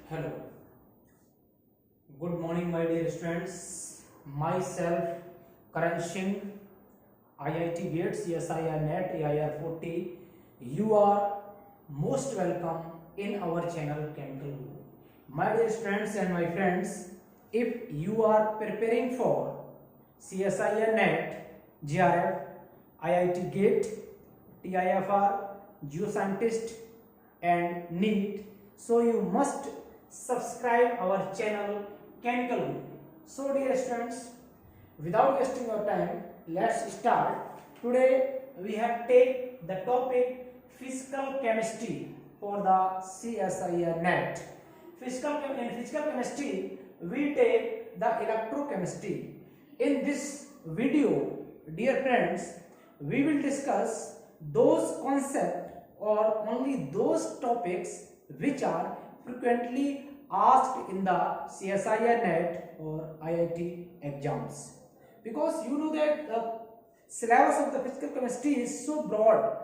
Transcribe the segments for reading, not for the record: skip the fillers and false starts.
Hello, good morning, my dear students. Myself, Karan Singh, IIT Gates, CSIR NET, AIR 40. You are most welcome in our channel Chemical Guru. My dear students and my friends, if you are preparing for CSIR NET, GRF, IIT Gate, TIFR, Geoscientist, and NEET, so you must subscribe our channel Chemical Guru. So dear students, without wasting your time, let's start. Today we have take the topic physical chemistry for the CSIR NET. In physical chemistry we take the electrochemistry. In this video, dear friends, we will discuss those concepts or only those topics which are frequently asked in the CSIR NET or IIT exams. Because you know that the syllabus of the physical chemistry is so broad.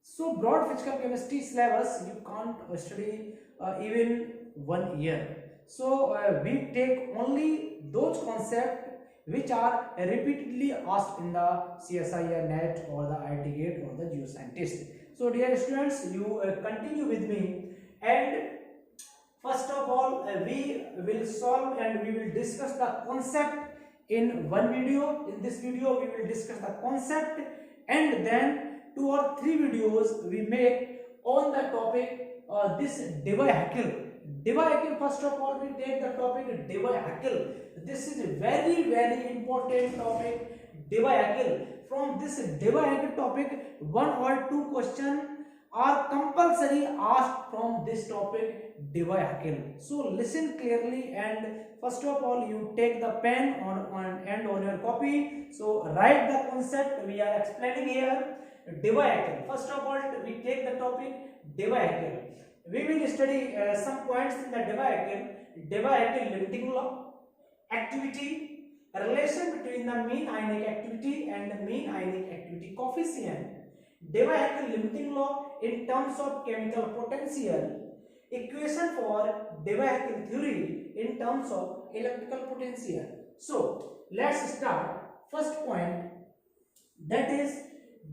So broad physical chemistry syllabus you can't study even 1 year. So we take only those concepts which are repeatedly asked in the CSIR NET or the IIT Gate or the Geoscientist. So dear students, you continue with me, and first of all we will solve and we will discuss the concept in one video. In this video we will discuss the concept, and then 2 or 3 videos we make on the topic this Debye-Heckel. Debye-Heckel, first of all we take the topic Debye-Heckel. This is a very important topic, Debye-Heckel. From this Debye-Heckel topic, 1 or 2 questions are compulsory asked from this topic Debye-Heckel. So listen clearly, and first of all you take the pen on your copy. So write the concept we are explaining here. Debye-Heckel. First of all we take the topic Debye-Heckel. We will study some points in the Debye-Heckel. Debye-Heckel limiting law, activity, relation between the mean ionic activity and the mean ionic activity coefficient, Debye-Heckel limiting law in terms of chemical potential, equation for Debye-Heckel theory in terms of electrical potential. So let's start. First point, that is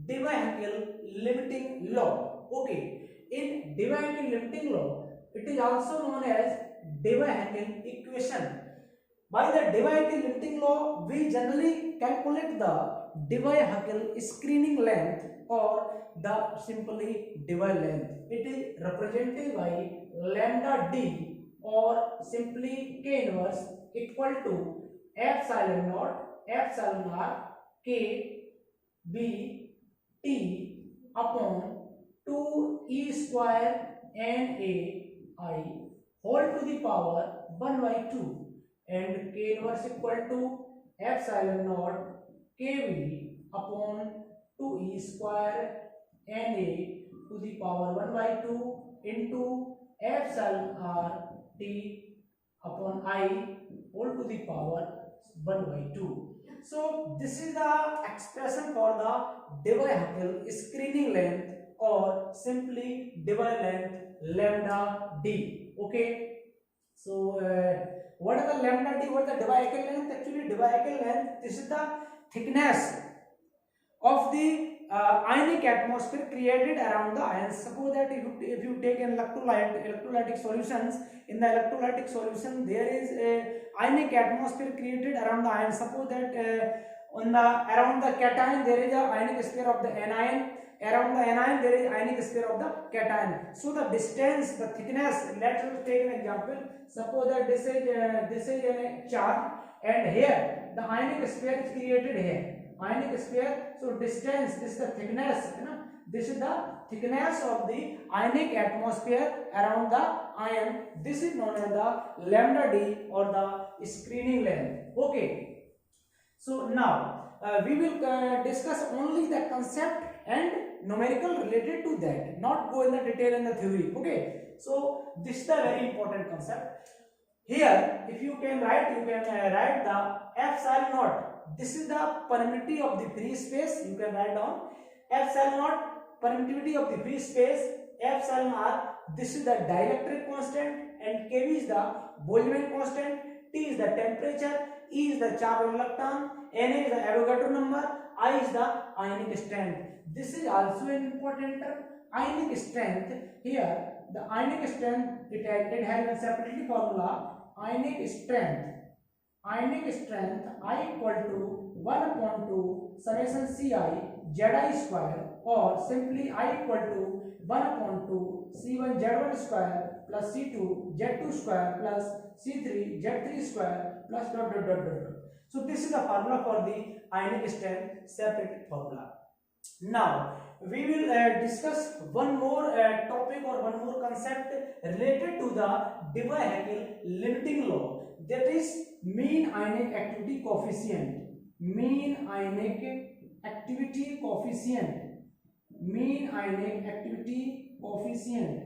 Debye-Heckel limiting law. Okay, in Debye-Heckel limiting law, it is also known as Debye-Heckel equation. By the Debye-Heckel limiting law, we generally calculate the Debye-Heckel screening length or the simply Debye length. It is represented by lambda d or simply K inverse equal to epsilon naught epsilon r K B T upon 2 e square n a I whole to the power 1 by 2, and K inverse equal to epsilon naught kV upon 2e square na to the power 1 by 2 into epsilon r t upon I whole to the power 1 by 2. So this is the expression for the Debye-Heckel screening length or simply Debye length lambda d. Okay. So what is the lambda d? What is the Debye-Heckel length? Actually Debye-Heckel length, this is the thickness of the ionic atmosphere created around the ions. Suppose that if you take an electrolytic solutions, in the electrolytic solution there is a ionic atmosphere created around the ions. Suppose that around the cation there is a ionic sphere of the anion, around the anion there is ionic sphere of the cation. So the distance, the thickness, let's take an example. Suppose that this is a charge, and here the ionic sphere is created here, ionic sphere. So distance, this is the thickness, this is the thickness of the ionic atmosphere around the ion. This is known as the lambda d or the screening length. Okay, so now we will discuss only the concept and numerical related to that, not go in the detail in the theory. Okay, so this is the very important concept. Here if you can write, you can write the epsilon naught. This is the permittivity of the free space. You can write down epsilon naught, permittivity of the free space, epsilon r. This is the dielectric constant, and Kv is the Boltzmann constant, T is the temperature, E is the charge on electron, Na is the Avogadro number, I is the ionic strength. This is also an important term, ionic strength. Here the ionic strength, it has a separately formula. Ionic strength I equal to 1 upon 2 summation Ci Zi square, or simply I equal to 1 upon 2 C1 Z1 square plus C2 Z2 square plus C3 Z3 square plus dot dot dot dot dot. So this is the formula for the ionic strength, separate formula. Now we will discuss one more topic or one more concept related to the Debye-Heckel limiting law, that is mean ionic activity coefficient. Mean ionic activity coefficient. Mean ionic activity coefficient.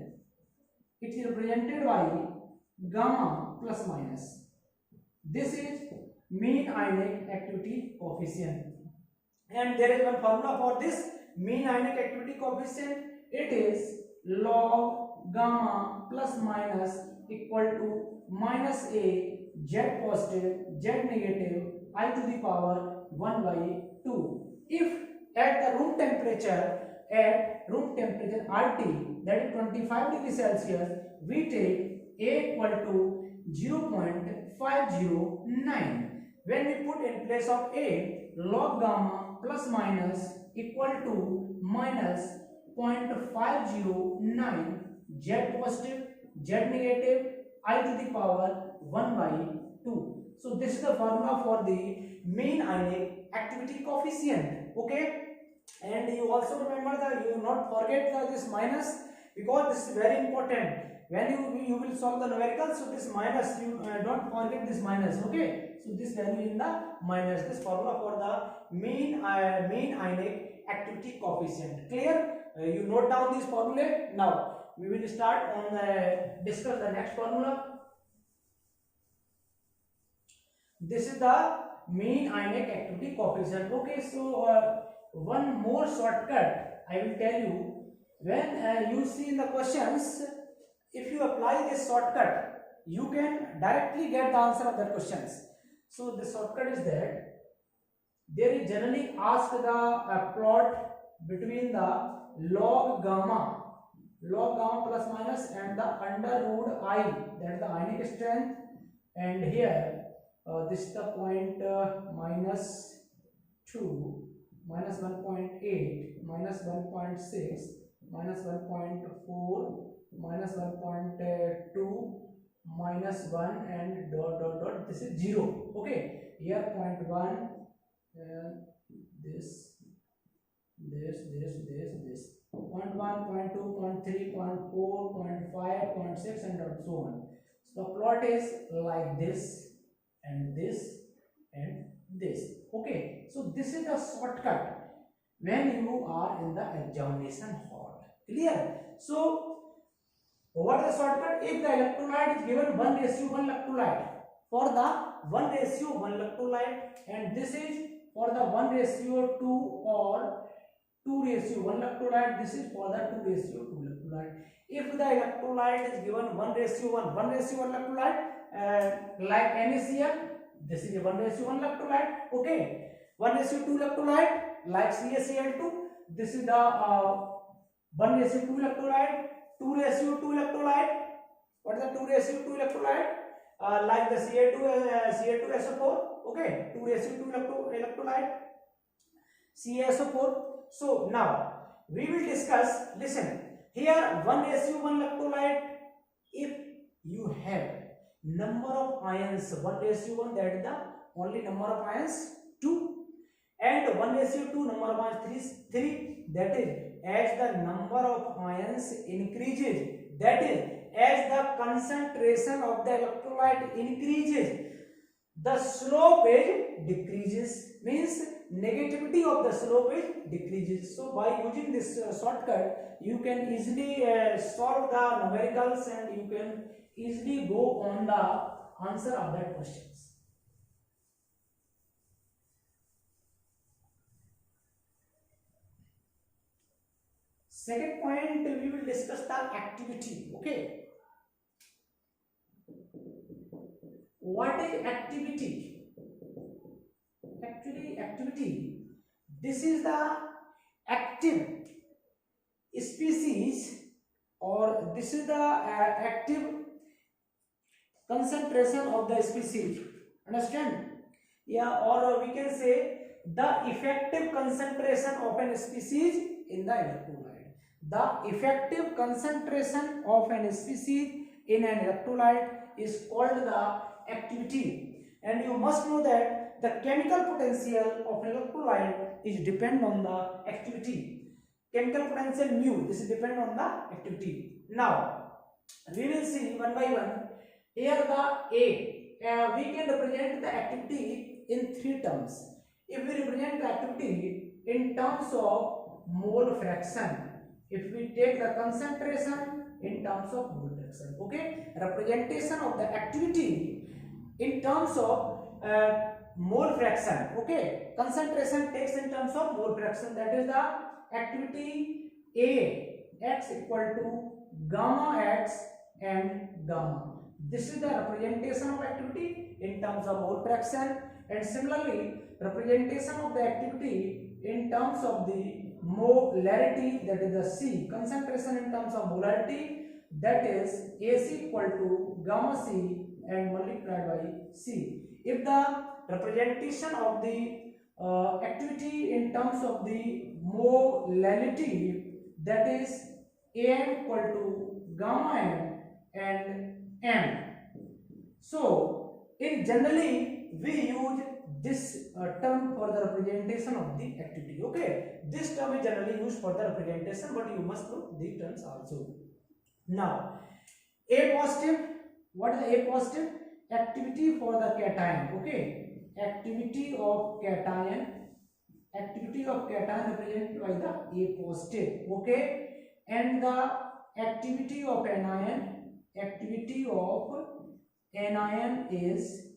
It is represented by gamma plus minus. This is mean ionic activity coefficient. And there is one formula for this mean ionic activity coefficient. It is log gamma plus minus equal to minus a z positive z negative I to the power 1 by 2. If at the room temperature RT, that is 25 degrees Celsius, we take A equal to 0.509. When we put in place of A log gamma plus minus equal to minus 0.509 z positive z negative I to the power 1 by 2. So this is the formula for the mean ionic activity coefficient. Okay, and you also remember that you not forget this minus, because this is very important when you will solve the numerical. So this minus, you don't forget this minus. Okay, so this value in the minus, this formula for the mean ionic activity coefficient. Clear? You note down this formula. Now we will start on discuss the next formula. This is the mean ionic activity coefficient. Okay, so one more shortcut I will tell you. When you see in the questions, if you apply this shortcut, you can directly get the answer of the questions. So the shortcut is that there is generally asked the plot between the log gamma plus minus and the under root I, that is the ionic strength, and here this is the point minus 2, minus 1.8, minus 1.6, minus 1.4, minus 1.2, minus 1, and dot dot dot. This is 0. Okay, here 0.1, this 0.1, 0.2, 0.3, 0.4, 0.5, 0.6, and so on. So the plot is like this and this and this. Okay, so this is a shortcut when you are in the examination hall. Clear? So what is the shortcut? If the electrolyte is given 1:1 electrolyte, for the 1:1 electrolyte, and this is for the 1:2 or 2:1 electrolyte, this is for the 2:2 electrolyte. If the electrolyte is given 1:1 electrolyte, like NaCl, this is a 1:1 electrolyte. Okay, 1:2 electrolyte like CaCl2, this is the 1:2 electrolyte. 2:2 electrolyte, what is the 2:2 electrolyte? Like the Ca2SO4. Okay, 2:2 electrolyte CaSO4. So now we will discuss. Listen, here 1:1 electrolyte, if you have number of ions 1:1, that is the only number of ions 2, and 1:2 number of ions 3, that is as the number of ions increases, that is as the concentration of the electrolyte increases, the slope is decreases, means negativity of the slope is decreases. So by using this shortcut, you can easily solve the numericals, and you can easily go on the answer of that questions. Second point, we will discuss the activity. Okay, what is activity? Actually, activity, this is the active species, or this is the active concentration of the species. Understand? Yeah, or we can say the effective concentration of an species in the electrolyte. The effective concentration of an species in an electrolyte is called the activity. And you must know that the chemical potential of an electrolyte is depend on the activity. Chemical potential mu, this is depend on the activity. Now we will see one by one. Here the A, we can represent the activity in three terms. If we represent the activity in terms of mole fraction, if we take the concentration in terms of mole fraction, okay, representation of the activity in terms of mole fraction, okay, concentration takes in terms of mole fraction, that is the activity A x equal to gamma x and gamma. This is the representation of activity in terms of mole fraction. And similarly, representation of the activity in terms of the molarity, that is the C, concentration in terms of molarity, that is AC equal to gamma C and multiplied by C. If the representation of the activity in terms of the molality, that is AM equal to gamma M and M. So in generally we use this term for the representation of the activity. Okay, this term is generally used for the representation, but you must know the terms also. Now A positive, what is the A positive? Activity for the cation. Okay, activity of cation represented by the A positive. Okay, and the activity of anion is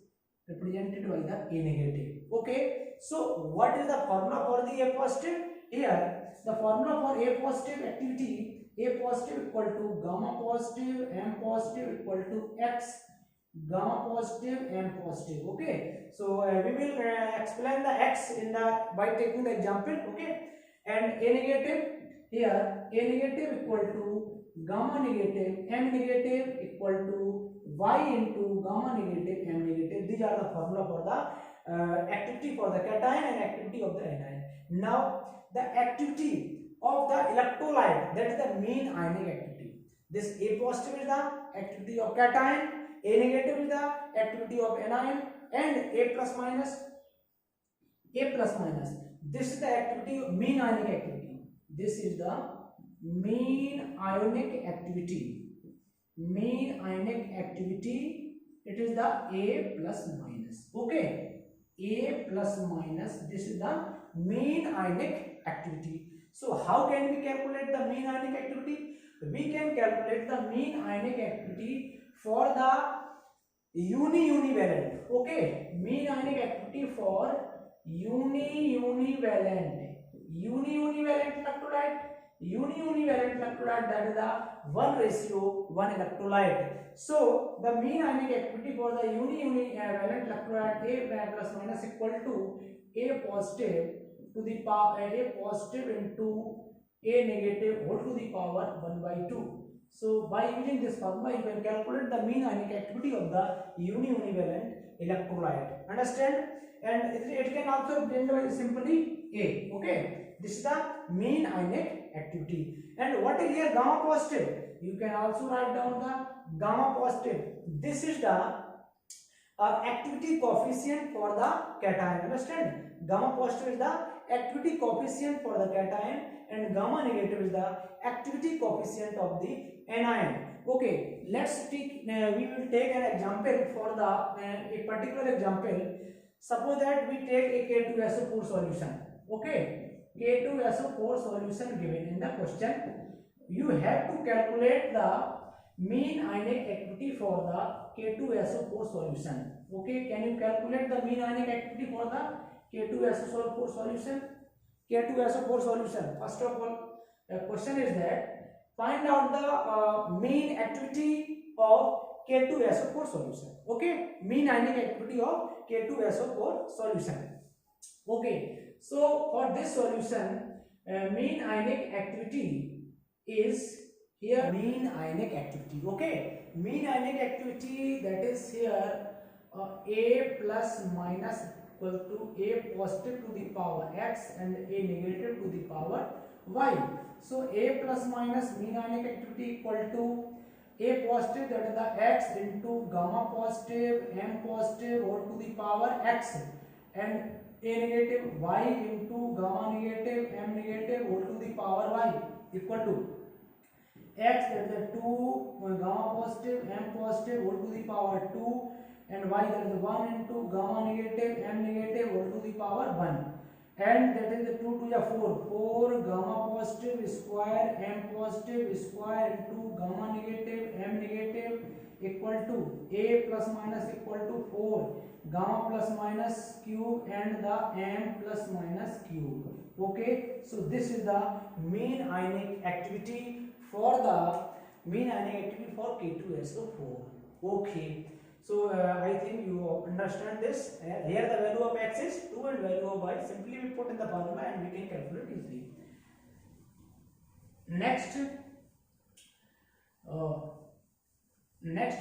represented by the A negative. Okay, so what is the formula for the A positive? Here the formula for A positive activity, A positive equal to gamma positive M positive equal to X gamma positive M positive. Okay, so we will explain the X in the by taking the example. Okay, and A negative, here A negative equal to gamma negative M negative equal to Y into gamma negative M negative. These are the formula for the activity for the cation and activity of the anion. Now the activity of the electrolyte, that is the mean ionic activity. This A positive is the activity of cation, A negative is the activity of anion, and A plus minus. This is the activity of mean ionic activity. This is the mean ionic activity. It is the A plus minus. Okay, A plus minus. This is the mean ionic activity. So how can we calculate the mean ionic activity? We can calculate the mean ionic activity for the univalent. Okay, mean ionic activity for univalent electrolyte. Univalent electrolyte, that is the 1:1 electrolyte. So the mean ionic activity for the univalent electrolyte A plus minus equal to A positive to the power A positive into A negative whole to the power 1/2. So by using this formula you can calculate the mean ionic activity of the univalent electrolyte. Understand? And it can also be written simply A. Okay, this is the mean ionic activity. And what is here gamma positive? You can also write down the gamma positive. This is the activity coefficient for the cation. Understand? Gamma positive is the activity coefficient for the cation and gamma negative is the activity coefficient of the anion. Okay, let's take we will take an example for the a particular example. Suppose that we take a K2SO4 solution. Okay, K2SO4 solution given in the question. You have to calculate the mean ionic activity for the K2SO4 solution. Okay, can you calculate the mean ionic activity for the K2SO4 solution? K2SO4 solution. First of all, the question is that find out the mean activity of K2SO4 solution. Okay, mean ionic activity of K2SO4 solution. Okay, so for this solution, mean ionic activity is here mean ionic activity. Okay, mean ionic activity, that is here A plus minus equal to A positive to the power x and A negative to the power y. So A plus minus mean ionic activity equal to A positive, that is the x, into gamma positive m positive whole to the power x, and A negative y into gamma negative m negative whole to the power y equal to x, that is the 2 gamma positive m positive whole to the power 2, and y, that is the 1 into gamma negative m negative whole to the power 1, and that is the 2 to the 4 gamma positive square m positive square into gamma negative m negative equal to A plus minus equal to 4 gamma plus minus cube and the m plus minus cube. Okay, so this is the mean ionic activity for the mean ionic activity for K2SO4. Okay, so I think you understand this. Here the value of x is 2 and value of y simply we put in the formula and we can calculate easily. Next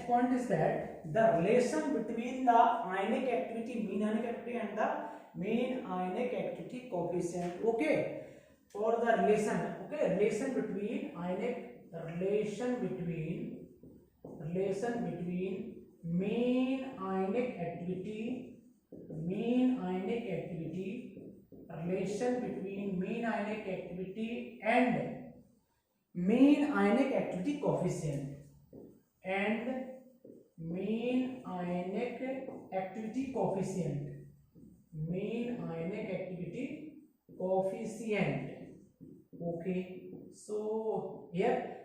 point is that the relation between the ionic activity, mean ionic activity, and the mean ionic activity coefficient. Okay, for the relation, okay, relation between mean ionic activity, relation between mean ionic activity and mean ionic activity coefficient, and mean ionic activity coefficient, Okay, so here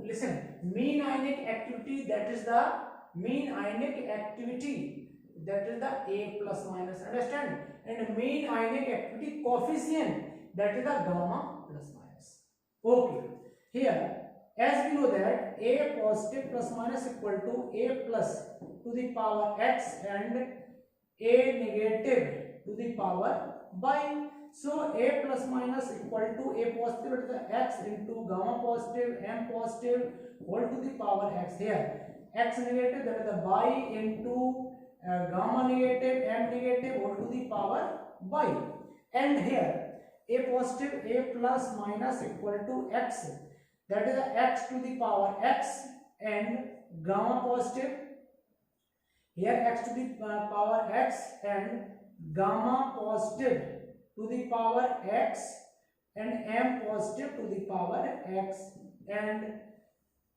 listen, mean ionic activity, that is the mean ionic activity, that is the A plus minus, understand, and mean ionic activity coefficient, that is the gamma plus minus. Okay, here as we know that A positive plus minus equal to A plus to the power x and A negative to the power y. So A plus minus equal to A positive, that is the x into gamma positive m positive whole to the power x. Here x negative, that is the y into gamma negative m negative whole to the power y, and here A positive A plus minus equal to x, that is the x to the power x, and gamma positive, here x to the power x and gamma positive to the power x and m positive to the power x, and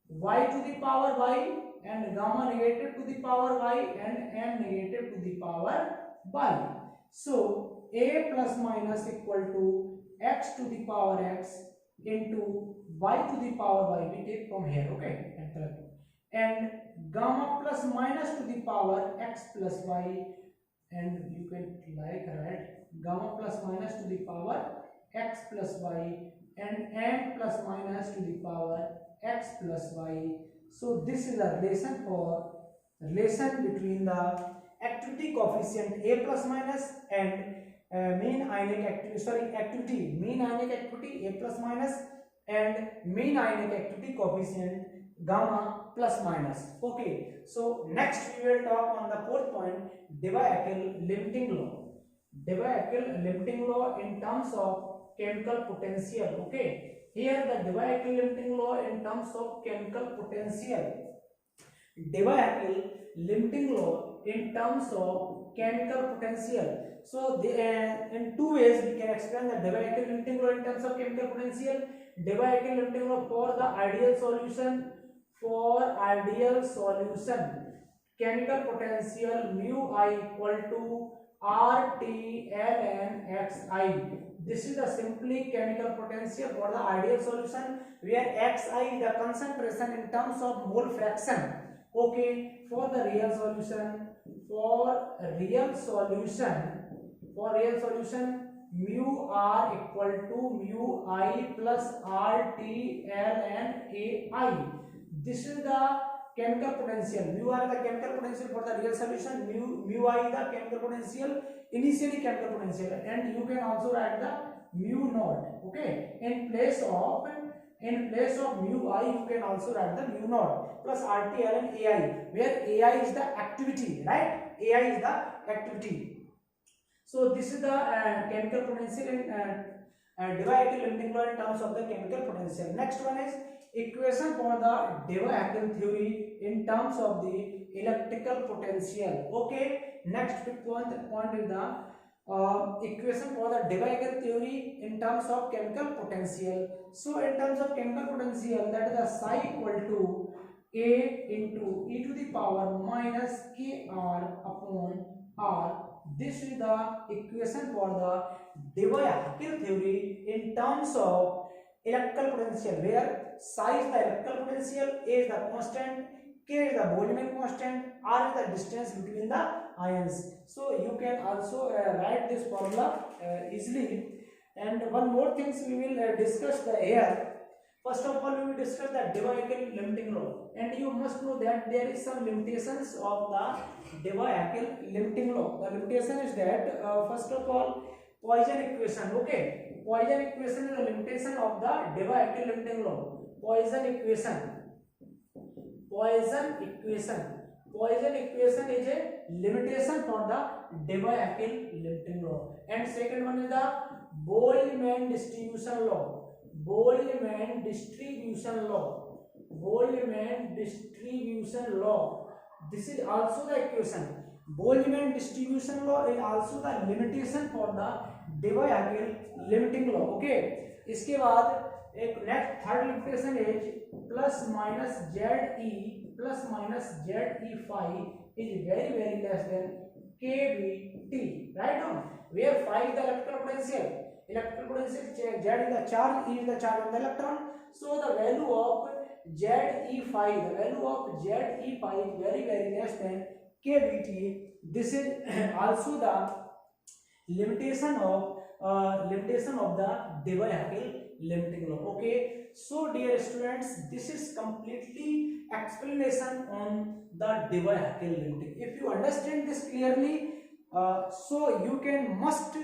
y to the power y and gamma negative to the power y and m negative to the power y. So A plus minus equal to x to the power x into y to the power y, we take from here, okay, and gamma plus minus to the power x plus y, and you can write gamma plus minus to the power x plus y and m plus minus to the power x plus y. So this is the relation between the activity coefficient A plus minus and mean ionic activity, mean ionic activity A plus minus, and mean ionic activity coefficient gamma plus minus. Okay, so next we will talk on the fourth point, Debye-Eckel limiting law. Debye-Eckel limiting law in terms of chemical potential. Okay, here the Debye-Eckel limiting law in terms of chemical potential. Debye-Eckel limiting law in terms of chemical potential. So in two ways we can explain the Debye-Eckel limiting law in terms of chemical potential. Debye-Eckel limiting law for the ideal solution. For ideal solution, chemical potential mu I equal to RT ln Xi. This is the simply chemical potential for the ideal solution, where Xi is the concentration in terms of mole fraction. Okay, for the real solution, mu R equal to mu I plus RT ln AI. This is the chemical potential. Mu r is the chemical potential for the real solution. Mu I is the chemical potential, initially chemical potential, and you can also write the mu naught. Okay, in place of mu I, you can also write the mu naught plus RT ln AI, where AI is the activity, right? AI is the activity. So this is the chemical potential in Debye-Hückel limiting law in terms of the chemical potential. Next one is equation for the Debye-Hückel theory in terms of the electrical potential. Okay, next point is the equation for the Debye-Hückel theory in terms of chemical potential. So in terms of chemical potential, that is the psi equal to A into e to the power minus kr upon r. This is the equation for the Debye-Hückel theory in terms of electrical potential, where psi is the electrical potential, A is the constant, K is the Boltzmann constant, R is the distance between the ions. So you can also write this formula easily. And one more things we will discuss here. First of all, we will discuss the Debye-Hückel limiting law, and you must know that there is some limitations of the Debye-Hückel limiting law. The limitation is that first of all, Poisson equation. Okay, Poisson equation is a limitation of the Debye-Hückel limiting law. Poisson equation is a limitation for the Debye-Hückel limiting law. And second one is the Boltzmann distribution law. Boltzmann distribution law. This is also the equation. Boltzmann distribution law is also the limitation for the Debye-Hückel limiting law. Okay, इसके बाद एक next third limitation is plus minus ZE phi is very less than kBT, right? On where phi is the electrical potential, Z is the charge, E is the charge of the electron. So the value of ZE phi is very less than kBT. This is also the limitation of the Debye-Hückel limiting law. Okay, so dear students, this is completely explanation on the Debye-Hückel limiting. If you understand this clearly, so you can must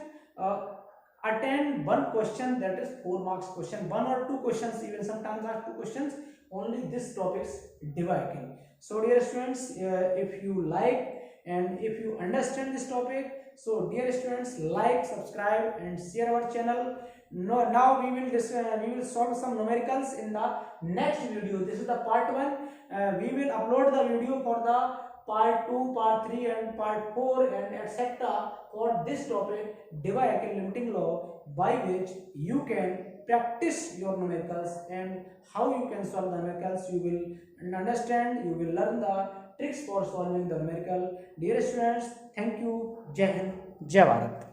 attend one question, that is 4 marks question, 1 or 2 questions, even sometimes are 2 questions, only this topics Debye-Hückel. So dear students, if you like and if you understand this topic, so dear students, like, subscribe and share our channel. Now we will solve some numericals in the next video. This is the part 1. We will upload the video for the part 2, part 3 and part 4 and etc. for this topic Debye-Hückel limiting law, by which you can practice your numericals, and how you can solve the numericals you will understand. You will learn the tricks for solving the numerical. Dear students, thank you. Jai Hind, Jai Bharat.